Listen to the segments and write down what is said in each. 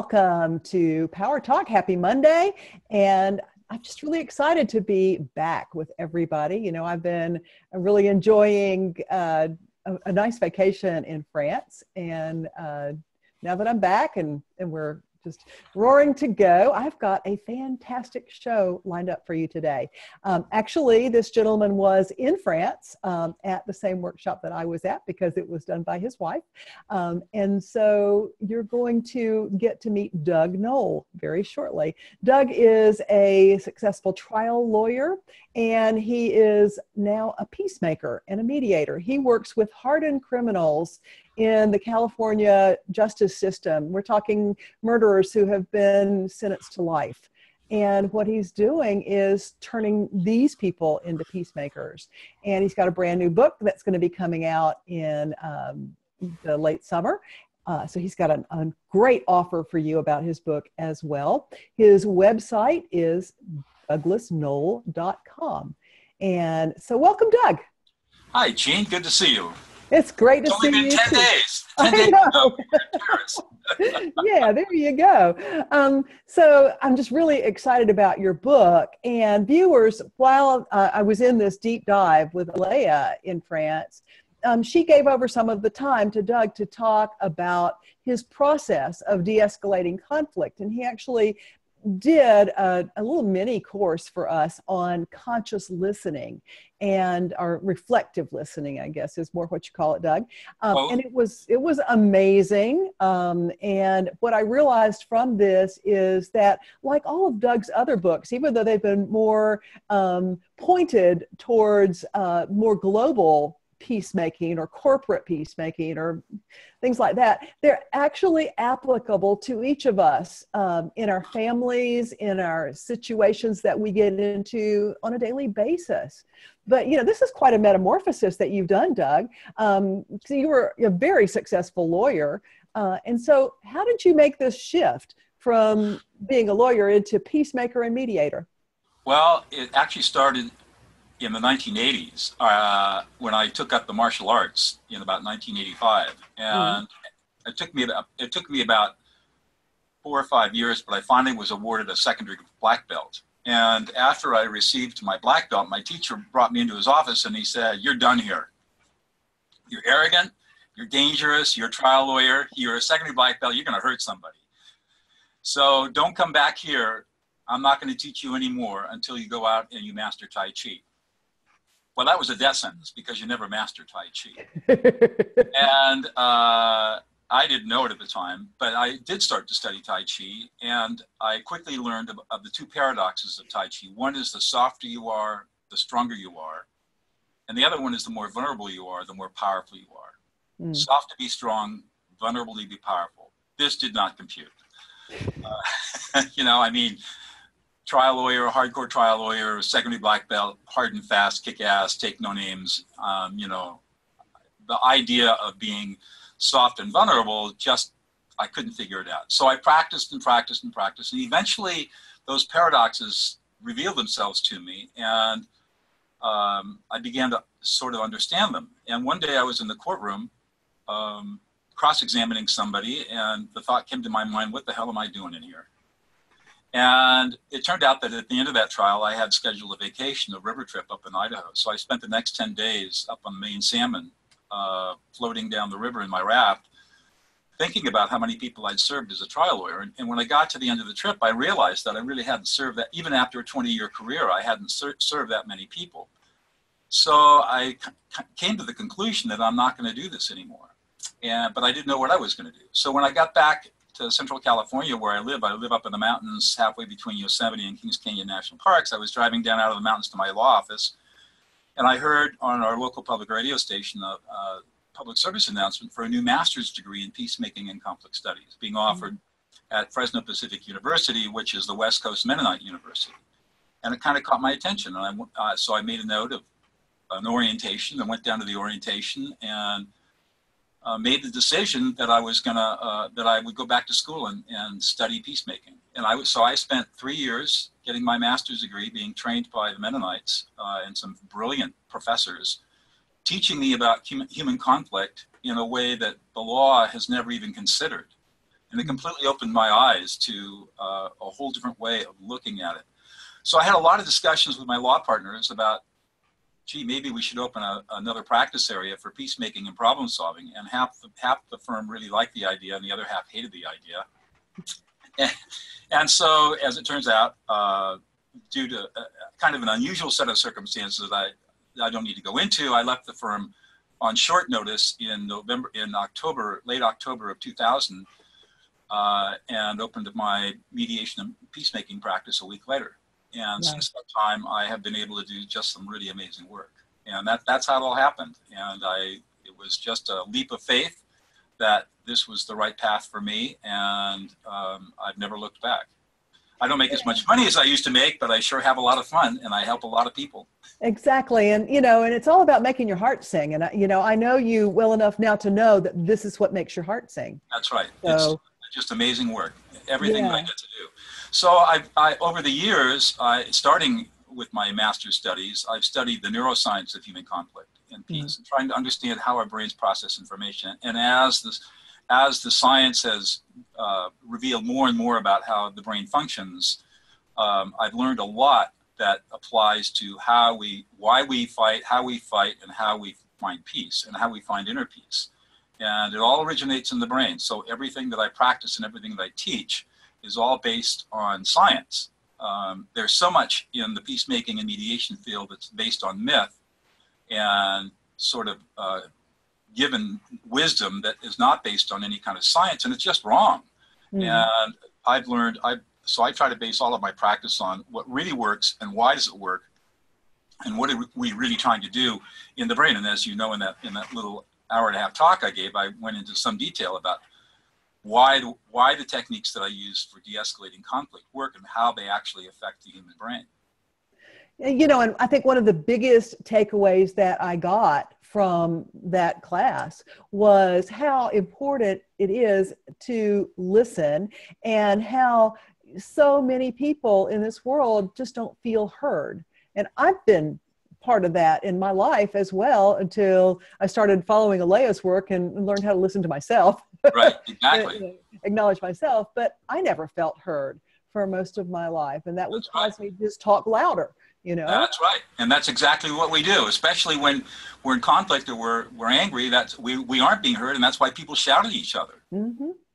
welcome to Power Talk. Happy Monday. And I'm just really excited to be back with everybody. You know, I've been really enjoying a nice vacation in France. And now that I'm back and we're just roaring to go, I've got a fantastic show lined up for you today. Actually, this gentleman was in France at the same workshop that I was at because it was done by his wife. And so you're going to get to meet Doug Noll very shortly. Doug is a successful trial lawyer, and he is now a peacemaker and a mediator. He works with hardened criminals in the California justice system. We're talking murderers who have been sentenced to life. And what he's doing is turning these people into peacemakers. And he's got a brand new book that's going to be coming out in the late summer. So he's got a great offer for you about his book as well. His website is douglasnoll.com. And so welcome, Doug. Hi, Gene. Good to see you. It's great to see you. It's only been 10 days. 10 days. Know. Yeah, there you go. So I'm just really excited about your book. And viewers, while I was in this deep dive with Leia in France, she gave over some of the time to Doug to talk about his process of de-escalating conflict. And he actually did a little mini course for us on conscious listening and or reflective listening, I guess is more what you call it, Doug. And it was amazing. And what I realized from this is that, like all of Doug's other books, even though they've been more pointed towards more global peacemaking or corporate peacemaking or things like that, they're actually applicable to each of us in our families, in our situations that we get into on a daily basis. But, you know, this is quite a metamorphosis that you've done, Doug. So you were a very successful lawyer. And so how did you make this shift from being a lawyer into peacemaker and mediator? Well, it actually started in the 1980s, when I took up the martial arts in about 1985, and it took me about 4 or 5 years, but I finally was awarded a secondary black belt. And after I received my black belt, my teacher brought me into his office and he said, "You're done here. You're arrogant, you're dangerous, you're a trial lawyer, you're a secondary black belt, you're going to hurt somebody. So don't come back here. I'm not going to teach you anymore until you go out and you master Tai Chi." Well, that was a death sentence because you never master Tai Chi. And I didn't know it at the time, but I did start to study Tai Chi, and I quickly learned of the two paradoxes of Tai Chi. One is the softer you are, the stronger you are. And the other one is the more vulnerable you are, the more powerful you are. Soft to be strong, vulnerable to be powerful. This did not compute. You know, I mean, trial lawyer, hardcore trial lawyer, secondary black belt, hard and fast, kick ass, take no names. You know, the idea of being soft and vulnerable, just, I couldn't figure it out. So I practiced and practiced and practiced. And eventually those paradoxes revealed themselves to me. And I began to sort of understand them. And one day I was in the courtroom cross-examining somebody, and the thought came to my mind, what the hell am I doing in here? And it turned out that at the end of that trial, I had scheduled a vacation, a river trip up in Idaho. So I spent the next 10 days up on Maine salmon, floating down the river in my raft, thinking about how many people I'd served as a trial lawyer. And when I got to the end of the trip, I realized that I really hadn't served that, even after a 20-year career, I hadn't served that many people. So I came to the conclusion that I'm not going to do this anymore. But I didn't know what I was going to do. So when I got back to Central California, where I live up in the mountains halfway between Yosemite and Kings Canyon National Parks. I was driving down out of the mountains to my law office, and I heard on our local public radio station a public service announcement for a new master's degree in peacemaking and conflict studies being offered at Fresno Pacific University, which is the West Coast Mennonite University. And it kind of caught my attention, and so I made a note of an orientation and went down to the orientation and made the decision that I was gonna that I would go back to school and study peacemaking. And so I spent 3 years getting my master's degree, being trained by the Mennonites and some brilliant professors, teaching me about human conflict in a way that the law has never even considered. And it completely opened my eyes to a whole different way of looking at it. So I had a lot of discussions with my law partners about, gee, maybe we should open another practice area for peacemaking and problem solving. And half the firm really liked the idea, and the other half hated the idea. And so, as it turns out, due to kind of an unusual set of circumstances that I don't need to go into, I left the firm on short notice in late October of 2000, and opened my mediation and peacemaking practice a week later. And since that time, I have been able to do just some really amazing work. And that's how it all happened. And it was just a leap of faith that this was the right path for me, and I've never looked back. I don't make as much money as I used to make, but I sure have a lot of fun, and I help a lot of people. Exactly. And, and it's all about making your heart sing. And, I know you well enough now to know that this is what makes your heart sing. That's right. So, it's just amazing work, everything that I get to do. So I over the years, starting with my master's studies, I've studied the neuroscience of human conflict and peace, and trying to understand how our brains process information. And as the science has revealed more and more about how the brain functions, I've learned a lot that applies to why we fight, how we fight, and how we find peace, and how we find inner peace. And it all originates in the brain. So everything that I practice and everything that I teach is all based on science. There's so much in the peacemaking and mediation field that's based on myth and sort of given wisdom that is not based on any kind of science, and it's just wrong. And I've learned, so I try to base all of my practice on what really works and why does it work, and what are we really trying to do in the brain. And as you know, in that little hour-and-a-half talk I gave, I went into some detail about why the techniques that I use for de-escalating conflict work and how they actually affect the human brain. And I think one of the biggest takeaways that I got from that class was how important it is to listen, and how so many people in this world just don't feel heard. And I've been part of that in my life as well, until I started following Alea's work and learned how to listen to myself. Right, exactly. Acknowledge myself, but I never felt heard for most of my life. And that would cause me to just talk louder, That's right. And that's exactly what we do, especially when we're in conflict or we're angry. We aren't being heard, and that's why people shout at each other.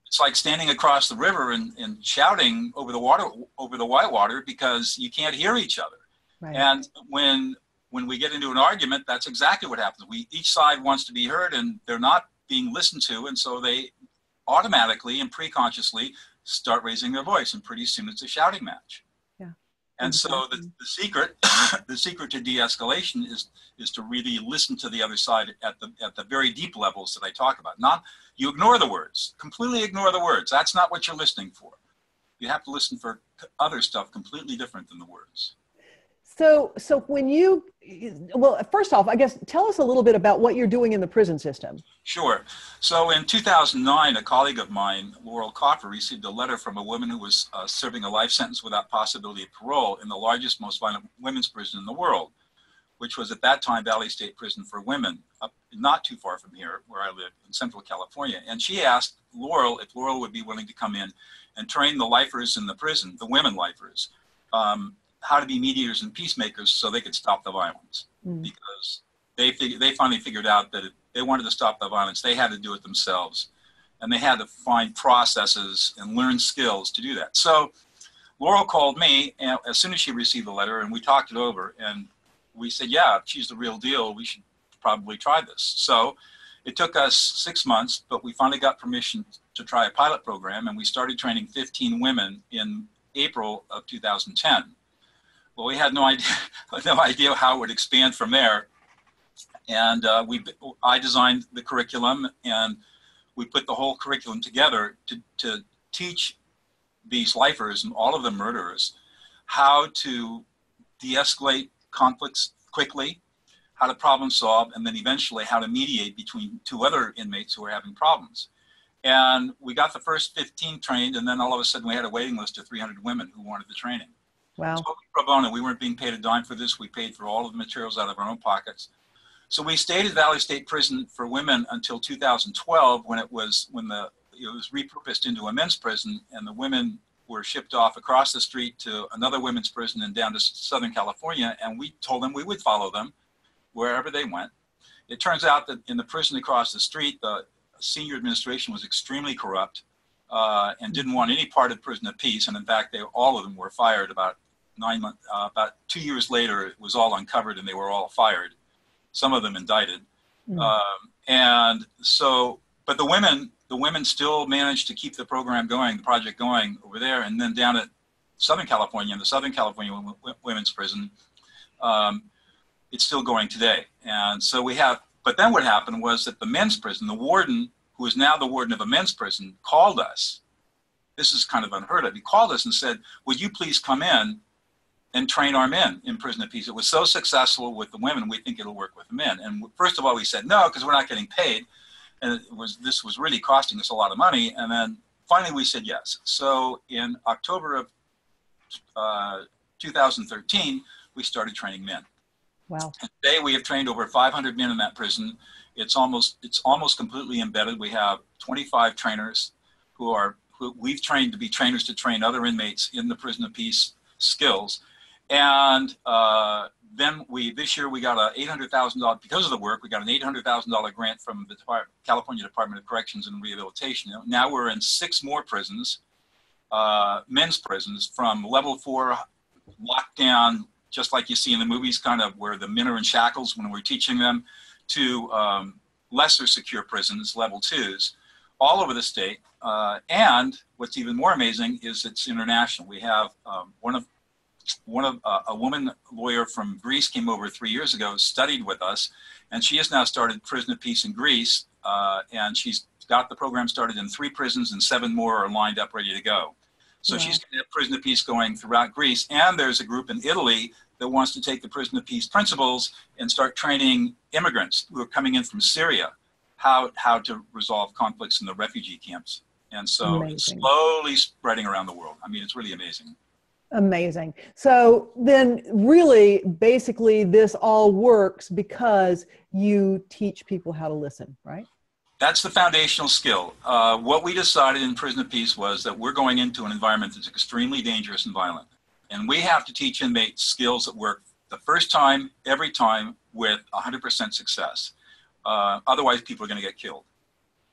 It's like standing across the river and shouting over the white water because you can't hear each other. Right. And when we get into an argument, that's exactly what happens. Each side wants to be heard, and they're not being listened to, and so they automatically and preconsciously start raising their voice, and pretty soon it's a shouting match. Yeah. And so the secret to de-escalation is to really listen to the other side at the very deep levels that I talk about. Not you ignore the words, completely ignore the words. That's not what you're listening for. You have to listen for other stuff completely different than the words. So first off, I guess, tell us a little bit about what you're doing in the prison system. Sure. So in 2009, a colleague of mine, Laurel Coffer, received a letter from a woman who was serving a life sentence without possibility of parole in the largest, most violent women's prison in the world, which was at that time Valley State Prison for Women, not too far from here, where I live in Central California. And she asked Laurel if Laurel would be willing to come in and train the lifers in the prison, the women lifers, how to be mediators and peacemakers so they could stop the violence. Because they finally figured out that if they wanted to stop the violence, they had to do it themselves. And they had to find processes and learn skills to do that. So Laurel called me as soon as she received the letter, and we talked it over, and we said, yeah, if she's the real deal, we should probably try this. So it took us 6 months, but we finally got permission to try a pilot program, and we started training 15 women in April of 2010. Well, we had no idea how it would expand from there. And I designed the curriculum, and we put the whole curriculum together to teach these lifers, and all of them murderers, how to de-escalate conflicts quickly, how to problem solve, and then eventually how to mediate between two other inmates who are having problems. And we got the first 15 trained, and then all of a sudden we had a waiting list of 300 women who wanted the training. Wow. So pro bono, we weren't being paid a dime for this. We paid for all of the materials out of our own pockets. So we stayed at Valley State Prison for Women until 2012, when the it was repurposed into a men's prison, and the women were shipped off across the street to another women's prison and down to Southern California, and we told them we would follow them wherever they went. It turns out that in the prison across the street, the senior administration was extremely corrupt and didn't want any part of prison of peace, and in fact, all of them were fired about 9 months, about 2 years later. It was all uncovered, and they were all fired. Some of them indicted, and so. But the women still managed to keep the program going, the project going over there, and then down at Southern California, in the Southern California Women's Prison, it's still going today. And so we have. But then what happened was that the men's prison, the warden, who is now the warden of a men's prison, called us. This is kind of unheard of. He called us and said, "Would you please come in and train our men in prison of peace? It was so successful with the women, we think it'll work with the men." And first of all, we said no, because we're not getting paid. And this was really costing us a lot of money. And then finally we said yes. So in October of 2013, we started training men. Wow. And today we have trained over 500 men in that prison. It's almost completely embedded. We have 25 trainers who we've trained to be trainers to train other inmates in the prison of peace skills. And then this year we got a $800,000, because of the work, we got an $800,000 grant from the California Department of Corrections and Rehabilitation. Now we're in 6 more prisons, men's prisons, from level 4 lockdown, just like you see in the movies, kind of where the men are in shackles when we're teaching them, to lesser secure prisons, level 2s, all over the state. And what's even more amazing is it's international. We have a woman lawyer from Greece came over 3 years ago, studied with us, and she has now started prison of peace in Greece, and she's got the program started in 3 prisons, and 7 more are lined up ready to go. So she's going to have prison of peace going throughout Greece, and there's a group in Italy that wants to take the prison of peace principles and start training immigrants who are coming in from Syria how to resolve conflicts in the refugee camps. And so it's slowly spreading around the world. I mean, it's really amazing. Amazing. So then really, basically, this all works because you teach people how to listen, right? That's the foundational skill. What we decided in Prison of Peace was that we're going into an environment that's extremely dangerous and violent. And we have to teach inmates skills that work the first time, every time, with 100% success. Otherwise, people are going to get killed.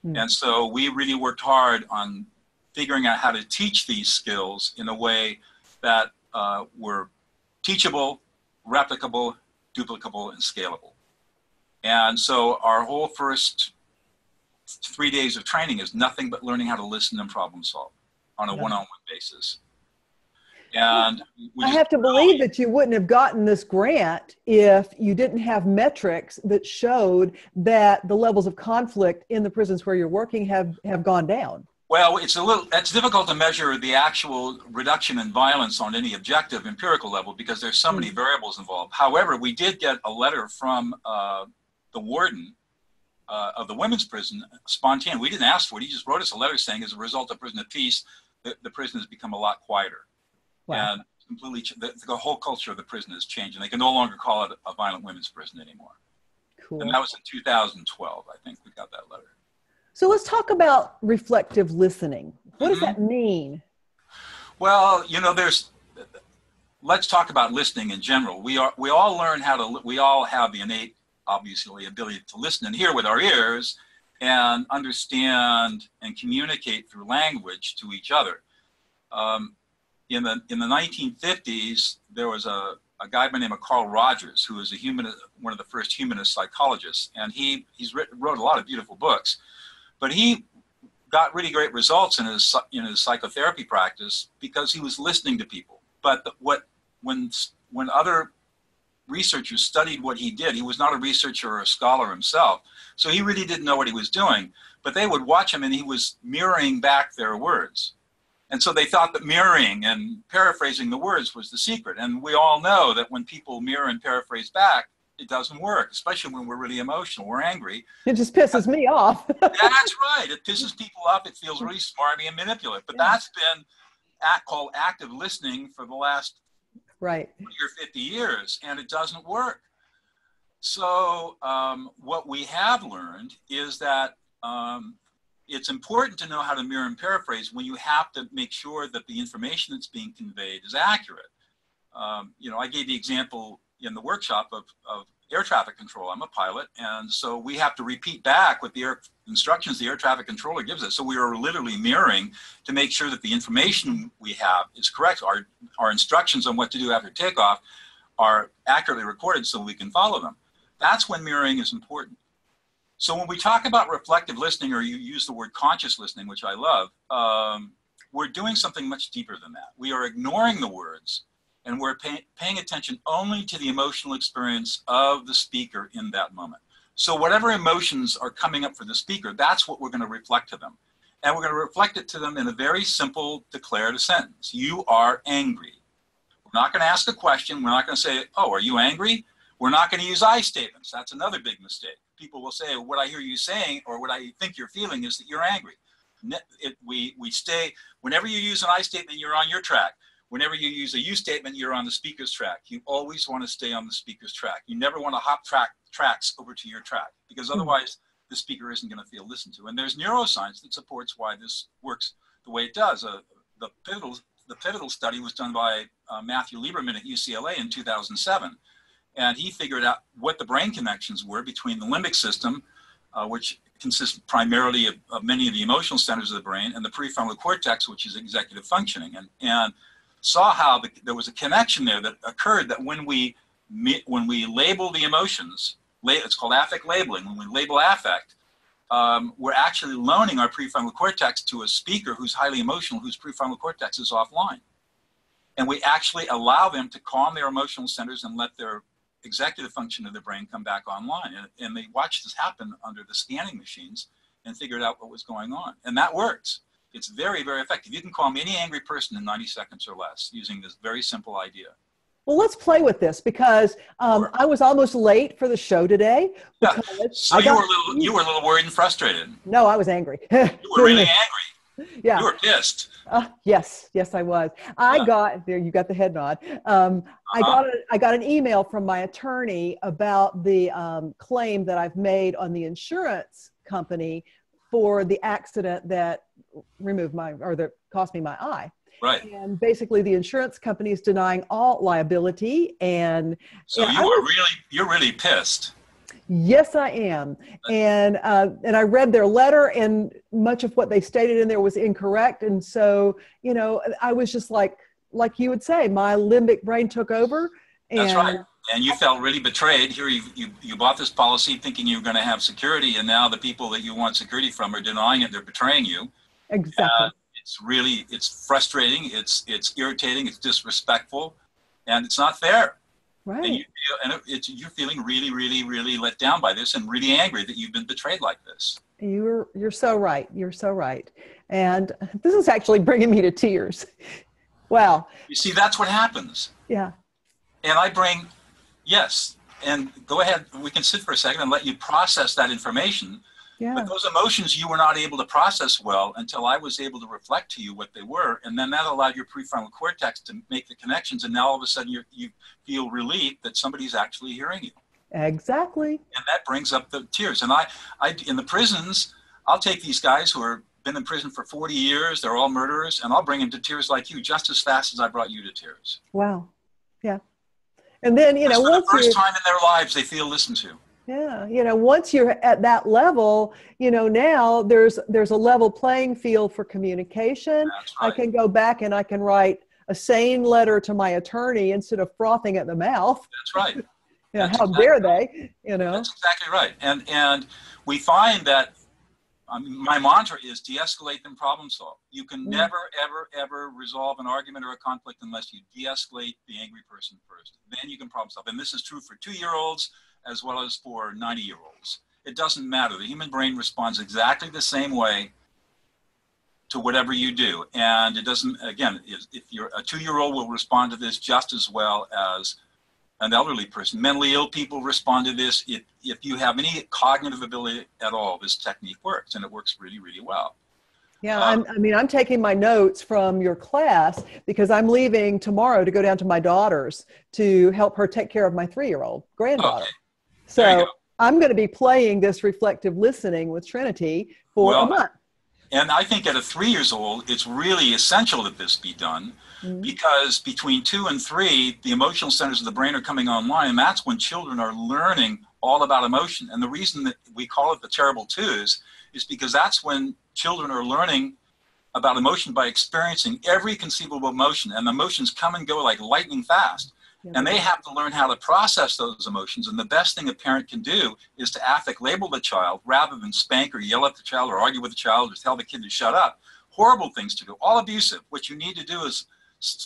And so we really worked hard on figuring out how to teach these skills in a way that were teachable, replicable, duplicable, and scalable. And so our whole first 3 days of training is nothing but learning how to listen and problem solve on a one-on-one basis. And I have to believe that you wouldn't have gotten this grant if you didn't have metrics that showed that the levels of conflict in the prisons where you're working have gone down. Well, it's difficult to measure the actual reduction in violence on any objective empirical level because there's so many variables involved. However, we did get a letter from the warden of the women's prison, spontaneous. We didn't ask for it. He just wrote us a letter saying, as a result of Prison of Peace, the prison has become a lot quieter. Wow. And completely, the whole culture of the prison has changed, and they can no longer call it a violent women's prison anymore. Cool. And that was in 2012, I think we got that letter. So let's talk about reflective listening. What does that mean? Well, let's talk about listening in general. We all learn we all have the innate, obviously, ability to listen and hear with our ears and understand and communicate through language to each other. In the 1950s, there was a guy by the name of Carl Rogers, who was one of the first humanist psychologists, and wrote a lot of beautiful books. But he got really great results in his psychotherapy practice because he was listening to people. But when other researchers studied what he did, he was not a researcher or a scholar himself, so he really didn't know what he was doing. But they would watch him, and he was mirroring back their words. And so they thought that mirroring and paraphrasing the words was the secret. And we all know that when people mirror and paraphrase back, it doesn't work, especially when we're really emotional, we're angry. It just pisses me off. That's right. It pisses people off. It feels really smarmy and manipulative. But that's been called active listening for the last 40 or 50 years, and it doesn't work. So what we have learned is that it's important to know how to mirror and paraphrase when you have to make sure that the information that's being conveyed is accurate. I gave the example in the workshop of air traffic control. I'm a pilot, and so we have to repeat back what the instructions the air traffic controller gives us. So we are literally mirroring to make sure that the information we have is correct. Our instructions on what to do after takeoff are accurately recorded so we can follow them. That's when mirroring is important. So when we talk about reflective listening, or you use the word conscious listening, which I love, we're doing something much deeper than that. We are ignoring the words, and we're paying attention only to the emotional experience of the speaker in that moment. So whatever emotions are coming up for the speaker, that's what we're going to reflect to them. And we're going to reflect it to them in a very simple declarative sentence. You are angry. We're not going to ask a question. We're not going to say, oh, are you angry? We're not going to use I statements. That's another big mistake. People will say, what I hear you saying, or what I think you're feeling is that you're angry. We stay, whenever you use an I statement, you're on your track. Whenever you use a you statement, you're on the speaker's track. You always want to stay on the speaker's track. You never want to hop tracks over to your track, because otherwise the speaker isn't going to feel listened to. And there's neuroscience that supports why this works the way it does. The pivotal study was done by Matthew Lieberman at UCLA in 2007. And he figured out what the brain connections were between the limbic system, which consists primarily of many of the emotional centers of the brain, and the prefrontal cortex, which is executive functioning. And saw how there was a connection there that occurred, that when we label the emotions, it's called affect labeling. When we label affect, we're actually loaning our prefrontal cortex to a speaker who's highly emotional, whose prefrontal cortex is offline. And we actually allow them to calm their emotional centers and let their executive function of the brain come back online. And they watched this happen under the scanning machines and figured out what was going on. And that works. It's very, very effective. You can calm any angry person in 90 seconds or less using this very simple idea. Well, let's play with this, because I was almost late for the show today. Yeah. So you were a little worried and frustrated. No, I was angry. You were really angry. Yeah. You were pissed. Yes, I was. I got there. You got the head nod. I got an email from my attorney about the claim that I've made on the insurance company for the accident that that cost me my eye. Right. And basically, the insurance company is denying all liability. And so you're really pissed. Yes, I am. And I read their letter, and much of what they stated in there was incorrect. And so, I was just like you would say, my limbic brain took over. That's right. And you felt really betrayed. Here you bought this policy thinking you were going to have security, and now the people that you want security from are denying it. They're betraying you. Exactly. It's frustrating. It's irritating. It's disrespectful, and it's not fair. Right. And you're feeling really, really, really let down by this, and really angry that you've been betrayed like this. You're so right. You're so right. And this is actually bringing me to tears. Wow. You see, that's what happens. Yeah. And yes, and go ahead. We can sit for a second and let you process that information. Yeah. But those emotions you were not able to process well until I was able to reflect to you what they were. And then that allowed your prefrontal cortex to make the connections. And now all of a sudden you feel relief that somebody's actually hearing you. Exactly. And that brings up the tears. And I in the prisons, I'll take these guys who are been in prison for 40 years. They're all murderers. And I'll bring them to tears like you just as fast as I brought you to tears. Wow. Yeah. And then, for the first time in their lives, they feel listened to. Yeah. Once you're at that level, now there's a level playing field for communication. That's right. I can go back and I can write a sane letter to my attorney instead of frothing at the mouth. That's right. How dare they, That's exactly right. And we find that my mantra is de-escalate then problem solve. You can never, ever, ever resolve an argument or a conflict unless you de-escalate the angry person first. Then you can problem solve. And this is true for 2-year-olds as well as for 90-year-olds. It doesn't matter. The human brain responds exactly the same way to whatever you do. And it doesn't, again, if you're a 2-year-old will respond to this just as well as an elderly person. Mentally ill people respond to this. If you have any cognitive ability at all, this technique works, and it works really, really well. Yeah, I'm taking my notes from your class because I'm leaving tomorrow to go down to my daughter's to help her take care of my 3-year-old granddaughter. Okay. So I'm going to be playing this reflective listening with Trinity for a month. And I think at a 3 years old, it's really essential that this be done, because between 2 and 3, the emotional centers of the brain are coming online, and that's when children are learning all about emotion. And the reason that we call it the terrible twos is because that's when children are learning about emotion by experiencing every conceivable emotion, and the emotions come and go like lightning fast. And they have to learn how to process those emotions. And the best thing a parent can do is to affect label the child rather than spank or yell at the child or argue with the child or tell the kid to shut up. Horrible things to do, all abusive. What you need to do is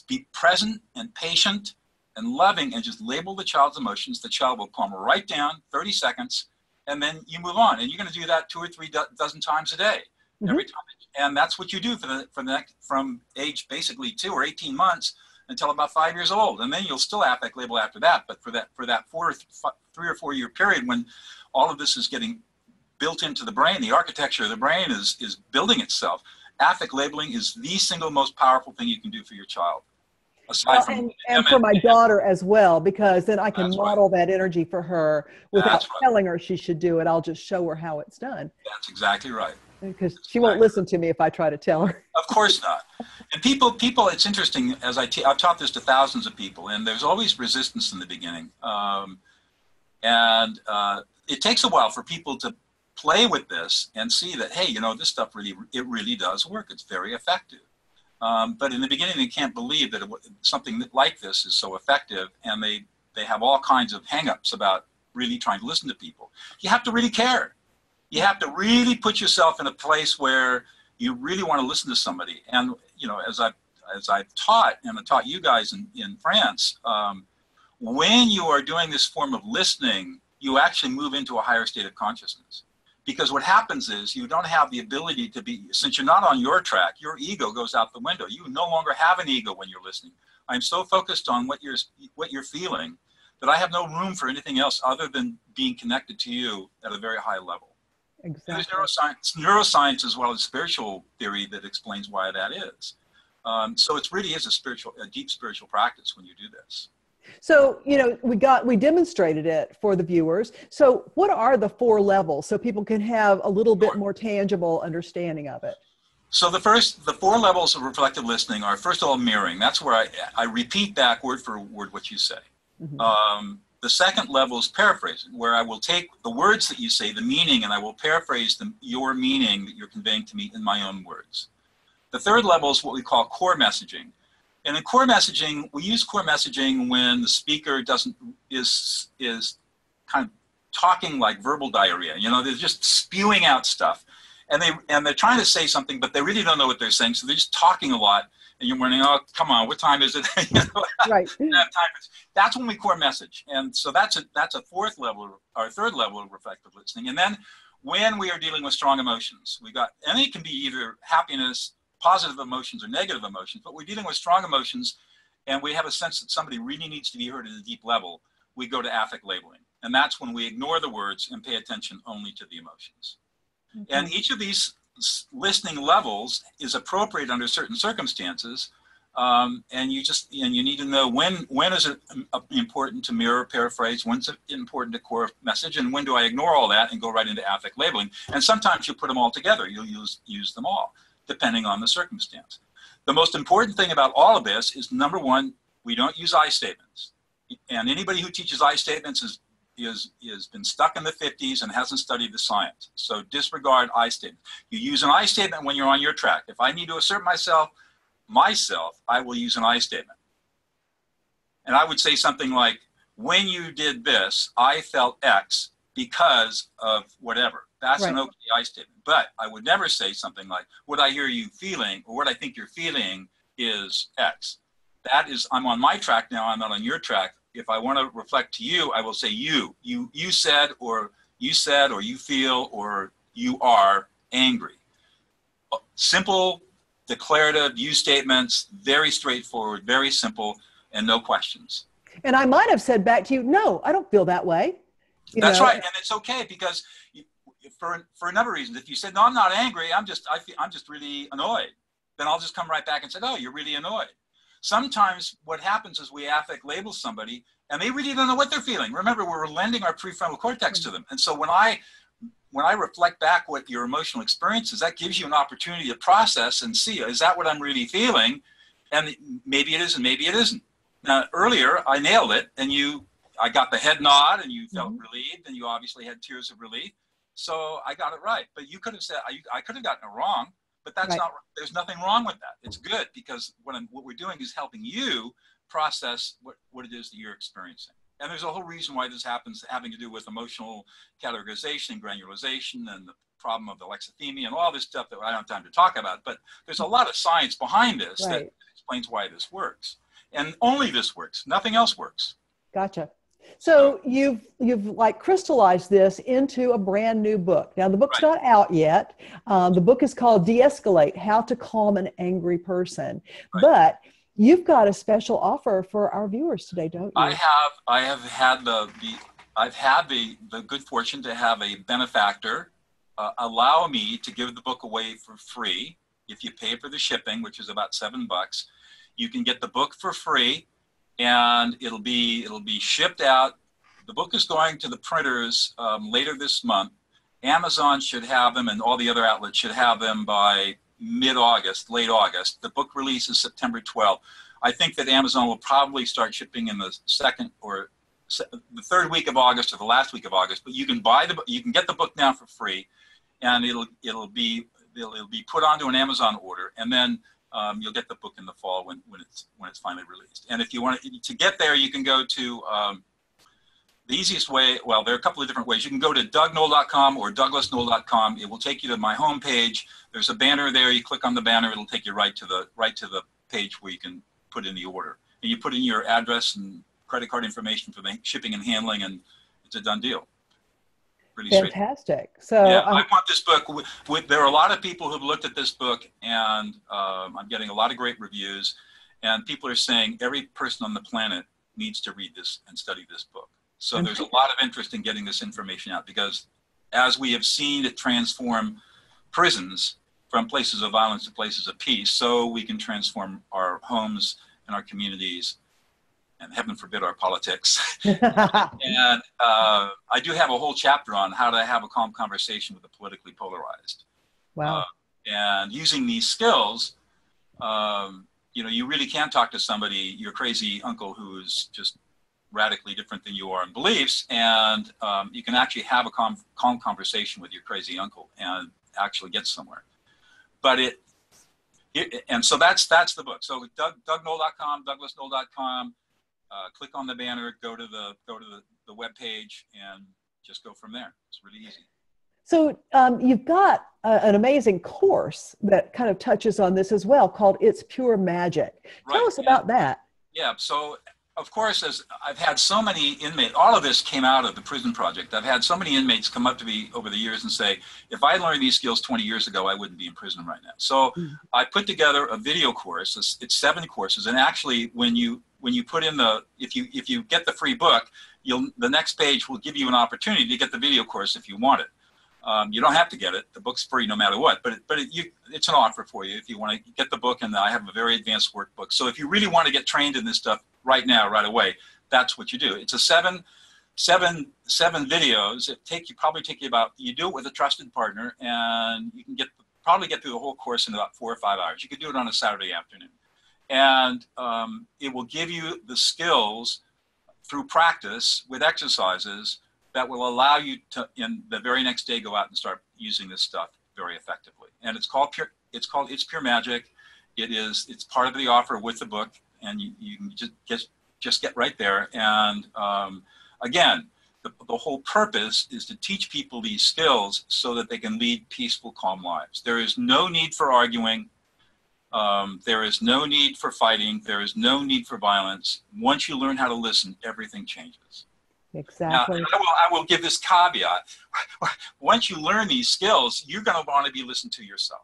be present and patient and loving and just label the child's emotions. The child will calm right down, 30 seconds, and then you move on. And you're going to do that 2 or 3 dozen times a day, every time. And that's what you do from age basically 2 or 18 months until about 5 years old, and then you'll still affect label after that. But for that 3 or 4 year period when all of this is getting built into the brain, the architecture of the brain is building itself. Affect labeling is the single most powerful thing you can do for your child. Aside from and for my daughter as well, because then I can model that energy for her without telling her she should do it. I'll just show her how it's done. That's exactly right. Because she won't listen to me if I try to tell her. Of course not. And people, it's interesting, as I've taught this to thousands of people, and there's always resistance in the beginning. It takes a while for people to play with this and see that, hey, this stuff really does work. It's very effective. But in the beginning, they can't believe that something like this is so effective, and they have all kinds of hang-ups about really trying to listen to people. You have to really care. You have to really put yourself in a place where you really want to listen to somebody. And, as I've taught, and I taught you guys in France, when you are doing this form of listening, you actually move into a higher state of consciousness. Because what happens is you don't have the ability to be, since you're not on your track, your ego goes out the window. You no longer have an ego when you're listening. I'm so focused on what you're feeling that I have no room for anything else other than being connected to you at a very high level. Exactly. There's neuroscience as well as spiritual theory that explains why that is. So it really is a deep spiritual practice when you do this. So, we demonstrated it for the viewers. So what are the 4 levels so people can have a little bit more tangible understanding of it? So the 4 levels of reflective listening are, first of all, mirroring. That's where I repeat back word for word what you say. The second level is paraphrasing, where I will take the words that you say, the meaning, and I will paraphrase your meaning that you're conveying to me in my own words. The third level is what we call core messaging. And in core messaging, we use core messaging when the speaker is kind of talking like verbal diarrhea. They're just spewing out stuff. And they're trying to say something, but they really don't know what they're saying. So they're just talking a lot. And you're wondering, oh, come on, what time is it? Right. That's when we core message. And so that's a third level of reflective listening. And then when we are dealing with strong emotions, and it can be either happiness, positive emotions, or negative emotions, but we're dealing with strong emotions, and we have a sense that somebody really needs to be heard at a deep level, we go to affect labeling. And that's when we ignore the words and pay attention only to the emotions. Okay. And each of these listening levels is appropriate under certain circumstances, and you need to know when is it important to mirror, paraphrase, when's it important to core message, and when do I ignore all that and go right into affect labeling. And sometimes you put them all together. You'll use them all depending on the circumstance. The most important thing about all of this is, number one, we don't use I statements, and anybody who teaches I statements has been stuck in the 50s and hasn't studied the science. So disregard I statement. You use an I statement when you're on your track. If I need to assert myself, I will use an I statement. And I would say something like, when you did this, I felt X because of whatever. That's right. An okay I statement. But I would never say something like, what I hear you feeling, or what I think you're feeling is X. That is, I'm on my track now, I'm not on your track. If I want to reflect to you, I will say you said, or you feel, or you are angry. Simple, declarative you statements, very straightforward, very simple, and no questions. And I might have said back to you, no, I don't feel that way. That's right, and it's okay, because for a number of reasons. If you said, no, I'm not angry, I'm just really annoyed, then I'll just come right back and say, oh, you're really annoyed. Sometimes what happens is we affect label somebody and they really don't know what they're feeling. Remember, we're lending our prefrontal cortex to them. And so when when I reflect back what your emotional experience is, that gives you an opportunity to process and see, is that what I'm really feeling? And maybe it is, and maybe it isn't. Now, earlier, I nailed it, and I got the head nod, and you felt relieved, and you obviously had tears of relief. So I got it right. But you could have said, I could have gotten it wrong, but that's not, there's nothing wrong with that. It's good, because what we're doing is helping you process what it is that you're experiencing. And there's a whole reason why this happens, having to do with emotional categorization, granularization, and the problem of alexithymia and all this stuff that I don't have time to talk about. But there's a lot of science behind this that explains why this works. And only this works. Nothing else works. Gotcha. So you've like crystallized this into a brand new book. Now the book's not out yet. The book is called De-Escalate: How to Calm an Angry Person. But you've got a special offer for our viewers today, don't you? I have had the good fortune to have a benefactor allow me to give the book away for free. If you pay for the shipping, which is about $7, you can get the book for free, and it'll be shipped out. The book is going to the printers later this month. Amazon should have them, and all the other outlets should have them by mid-August, late August. The book release is September 12th. I think that Amazon will probably start shipping in the second or the third week of August or the last week of August. But you can you can get the book now for free, and it'll be put onto an Amazon order, and then you'll get the book in the fall when it's finally released. And if you want to get there, you can go to the easiest way. Well, there are a couple of different ways. You can go to dougnoll.com or douglasnoll.com. It will take you to my homepage. There's a banner there. You click on the banner. It'll take you right to the page where you can put in the order. And you put in your address and credit card information for the shipping and handling, and it's a done deal. Really fantastic. So yeah, I want this book. There are a lot of people who've looked at this book, and I'm getting a lot of great reviews. And people are saying every person on the planet needs to read this and study this book. So there's a lot of interest in getting this information out, because as we have seen it transform prisons from places of violence to places of peace, so we can transform our homes and our communities, and heaven forbid our politics. And I do have a whole chapter on how to have a calm conversation with the politically polarized. Wow. And using these skills, you really can talk to somebody, your crazy uncle who's just radically different than you are in beliefs, and you can actually have a calm conversation with your crazy uncle and actually get somewhere. But and so that's the book. So dougnoll.com, douglasnoll.com. Click on the banner, go to the web page, and just go from there. It's really easy. So you've got an amazing course that kind of touches on this as well, called It's Pure Magic. Tell us about that. Yeah. So of course, as I've had so many inmates, all of this came out of the prison project. I've had so many inmates come up to me over the years and say, if I learned these skills 20 years ago, I wouldn't be in prison right now. So I put together a video course. It's 7 courses. And actually, when you put in if you get the free book, the next page will give you an opportunity to get the video course if you want it. You don't have to get it. The book's free no matter what, but it's an offer for you if you want to get the book. And I have a very advanced workbook. So if you really want to get trained in this stuff right now, right away, that's what you do. It's a seven videos. Probably take you about, you do it with a trusted partner, and you can probably get through the whole course in about 4 or 5 hours. You could do it on a Saturday afternoon. And it will give you the skills through practice with exercises that will allow you to, in the very next day, go out and start using this stuff very effectively. And it's called It's Pure Magic. It's part of the offer with the book, and you can just get right there. And again, the whole purpose is to teach people these skills so that they can lead peaceful, calm lives. There is no need for arguing. There is no need for fighting. There is no need for violence. Once you learn how to listen, everything changes. Exactly. Now, I will give this caveat. Once you learn these skills, you're going to want to be listened to yourself.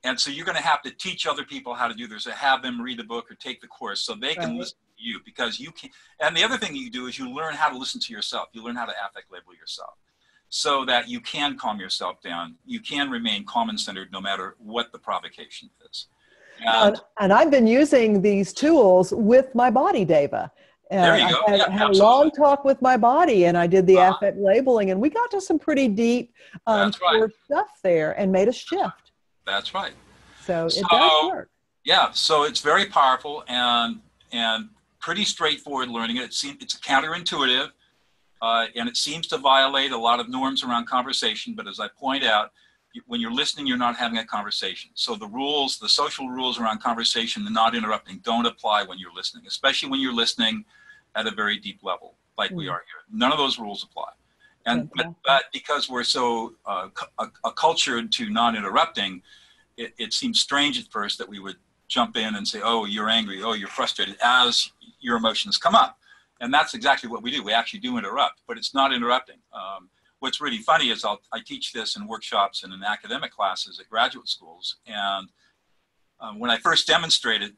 And so you're going to have to teach other people how to do this, or have them read the book or take the course so they can listen to you, because you can. And the other thing you do is you learn how to listen to yourself. You learn how to affect label yourself so that you can calm yourself down. You can remain calm and centered no matter what the provocation is. And I've been using these tools with my body, Deva. There you I go. had, Yeah, had a long absolutely. talk with my body, and I did the Uh-huh. affect labeling, and we got to some pretty deep That's right. core stuff there and made a That's right. shift. That's right. So So it does work. yeah, so it's very powerful and pretty straightforward learning it. It seems it's counterintuitive, and it seems to violate a lot of norms around conversation. But as I point out, when you're listening, you're not having a conversation. So the rules, the social rules around conversation and not interrupting don't apply when you're listening, especially when you're listening at a very deep level like we Mm, are here. None of those rules apply. And fantastic. but because we're so acculturated to non-interrupting, it seems strange at first that we would jump in and say, oh, you're angry, oh, you're frustrated, as your emotions come up. And that's exactly what we do. We actually do interrupt, but it's not interrupting. What's really funny is I teach this in workshops and in academic classes at graduate schools. And when I first demonstrated,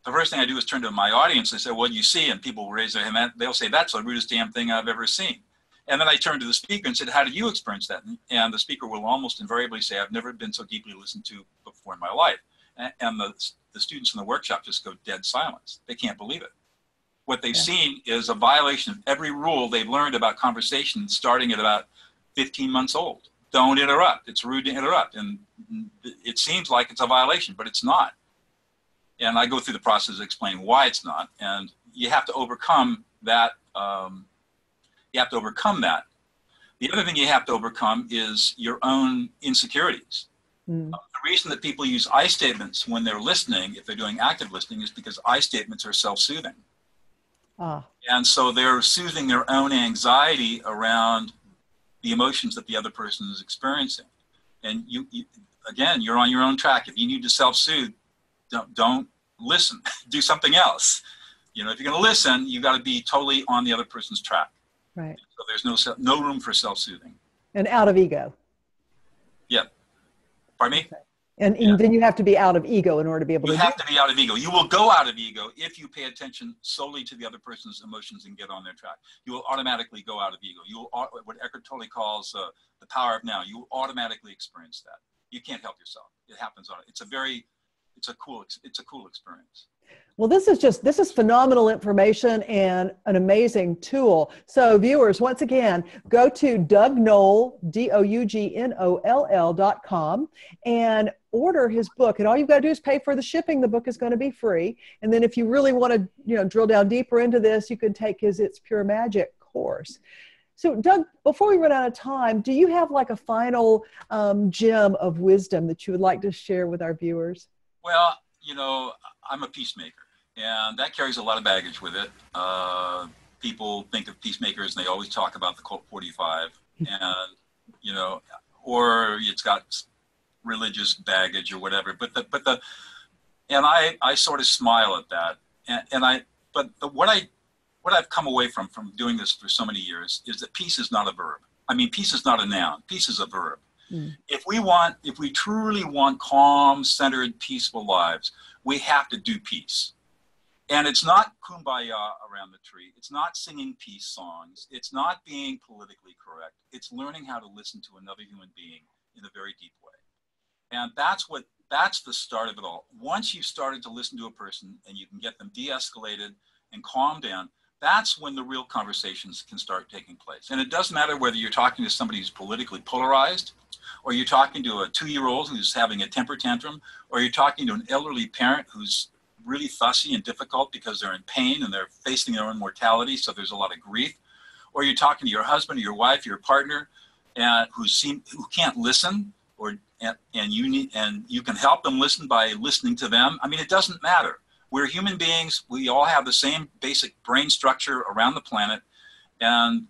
the first thing I do is turn to my audience and say, what do you see? And people will raise their hand. They'll say, that's the rudest damn thing I've ever seen. And then I turned to the speaker and said, how did you experience that? And the speaker will almost invariably say, I've never been so deeply listened to before in my life. And the students in the workshop just go dead silence. They can't believe it. What they've Yeah. seen is a violation of every rule they've learned about conversation starting at about 15 months old. Don't interrupt. It's rude to interrupt. And it seems like it's a violation, but it's not. And I go through the process of explaining why it's not. And you have to overcome that. You have to overcome that. The other thing you have to overcome is your own insecurities. Mm. The reason that people use I statements when they're listening, if they're doing active listening, is because I statements are self-soothing. Ah, And so they're soothing their own anxiety around the emotions that the other person is experiencing. And again, you're on your own track. If you need to self-soothe, don't listen. Do something else. You know, if you're going to listen, you got to be totally on the other person's track. right. So there's no room for self-soothing. And out of ego. Yeah. Pardon me? Okay. And Yeah. then you have to be out of ego in order to be able You to have do to be out of ego. You will go out of ego if you pay attention solely to the other person's emotions and get on their track. You will automatically go out of ego. You will, what Eckhart Tolle calls the power of now. You will automatically experience that. You can't help yourself. It happens on it. It's a cool experience. Well, this is phenomenal information and an amazing tool. So viewers, once again, go to DougNoll, DougNoll.com and order his book. And all you've got to do is pay for the shipping. The book is going to be free. And then if you really want to, drill down deeper into this, you can take his It's Pure Magic course. So Doug, before we run out of time, do you have like a final gem of wisdom that you would like to share with our viewers? Well, I'm a peacemaker, and that carries a lot of baggage with it. People think of peacemakers, and they always talk about the Colt 45, and or it's got religious baggage or whatever. And I sort of smile at that. What I've come away from doing this for so many years is that peace is not a verb. I mean, peace is not a noun. Peace is a verb. Mm. If we truly want calm, centered, peaceful lives, we have to do peace. And it's not kumbaya around the tree. It's not singing peace songs. It's not being politically correct. It's learning how to listen to another human being in a very deep way. And that's the start of it all. Once you've started to listen to a person and you can get them de-escalated and calmed down, that's when the real conversations can start taking place. And it doesn't matter whether you're talking to somebody who's politically polarized, or you're talking to a 2-year-old who's having a temper tantrum, or you're talking to an elderly parent who's really fussy and difficult because they're in pain and they're facing their own mortality, so there's a lot of grief, or you're talking to your husband or your wife, your partner, who can't listen, and you can help them listen by listening to them. I mean, it doesn't matter. We're human beings. We all have the same basic brain structure around the planet, and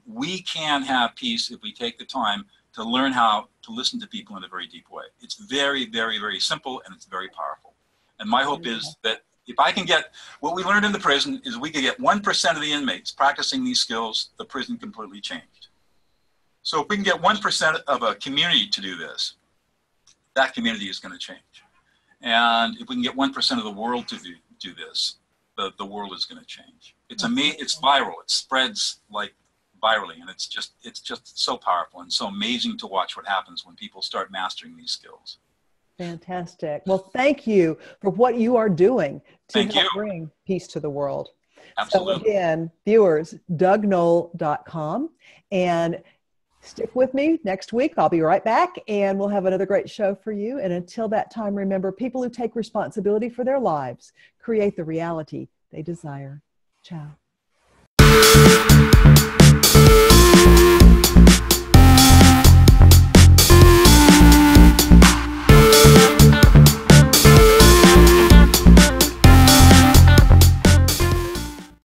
we can have peace if we take the time to learn how to listen to people in a very deep way. It's very, very, very simple, and it's very powerful. And my hope is that if I can get what we learned in the prison is we could get 1% of the inmates practicing these skills, the prison completely changed. So if we can get 1% of a community to do this, that community is going to change. And if we can get 1% of the world to do this, the world is going to change. It's viral. It spreads like virally, and it's just so powerful and so amazing to watch what happens when people start mastering these skills. Fantastic. Well, thank you for what you are doing to help bring peace to the world. Absolutely. So again, viewers, DougNoll.com. And stick with me next week. I'll be right back and we'll have another great show for you. And until that time, remember, people who take responsibility for their lives create the reality they desire. Ciao.